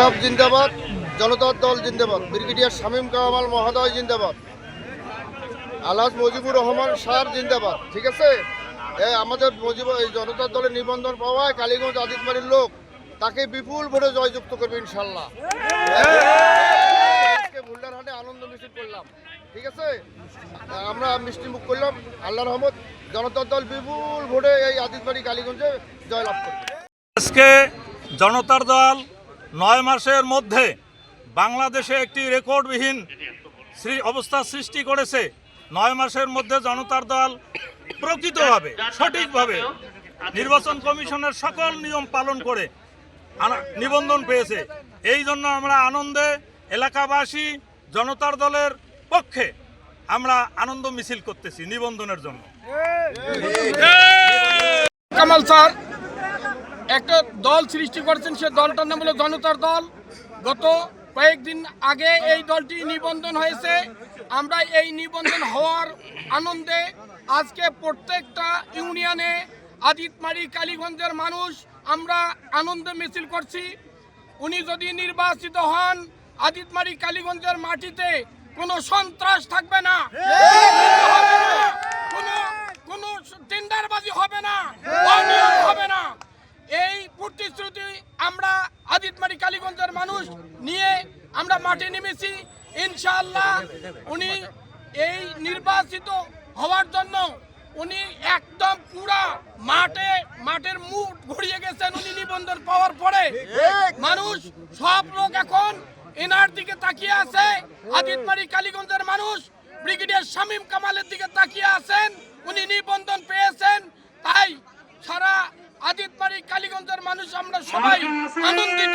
ইনসাফ জিন্দাবাদ, জনতার দল জিন্দাবাদ, ব্রিগেডিয়ার শামীম কামাল মহোদয় জিন্দাবাদ, আলহাজ মুজিবুর রহমান স্যার জিন্দাবাদ। ঠিক আছে, আমাদের এই জনতার দলের নিবন্ধন পাওয়ায় কালীগঞ্জ আদিতবাড়ির লোক তাকে বিপুল ভোটে জয়যুক্ত করবে ইনশাল্লাহ। বুলডারহাটে আনন্দ মিছিল করলাম, ঠিক আছে, আমরা মিষ্টি মুখ করলাম। আল্লাহর রহমত, জনতার দল বিপুল ভোটে এই আদিতবাড়ি কালীগঞ্জে জয়লাভ করবে। আজকে জনতার দল 9 মাসের মধ্যে বাংলাদেশে একটি রেকর্ডবিহীন অবস্থা সৃষ্টি করেছে। 9 মাসের মধ্যে জনতার দল প্রকৃতভাবে সঠিকভাবে নির্বাচন কমিশনের সকল নিয়ম পালন করে নিবন্ধন পেয়েছে। এই জন্য আমরা আনন্দে, এলাকাবাসী জনতার দলের পক্ষে আমরা আনন্দ মিছিল করতেছি নিবন্ধনের জন্য। কামাল স্যার একটা দল সৃষ্টি করেছেন, সে দলটার নাম হলো জনতার দল। গত কয়েকদিন আগে এই দলটি নিবন্ধন হয়েছে। আমরা এই নিবন্ধন হওয়ার আনন্দে আজকে প্রত্যেকটা ইউনিয়নে আদিতমারি কালীগঞ্জের মানুষ আমরা আনন্দ মিছিল করছি। উনি যদি নির্বাচিত হন, আদিতমারি কালীগঞ্জের মাটিতে কোনো সন্ত্রাস থাকবে না, কোনো টেন্ডারবাজি হবে না, অনিয়ম হবে না। এই প্রতিশ্রুতি আমরা আদিতমারি কালীগঞ্জের মানুষ নিয়ে আমরা মাঠে নেমেছি। ইনশাআল্লাহ উনি এই নির্বাচিত হওয়ার জন্য উনি একদম পুরা মাঠের মুখ ঘুরিয়ে গেছেন। উনি নিবন্ধন পাওয়ার পরে মানুষ সব লোক এখন এনার দিকে তাকিয়ে আছে। আদিতমারি কালীগঞ্জের মানুষ ব্রিগেডিয়ার শামীম কামালের দিকে তাকিয়ে আছেন। উনি নিবন্ধন পেয়েছেন, তাই সারা আদিতমারি কালীগঞ্জের মানুষ আমরা সবাই আনন্দিত।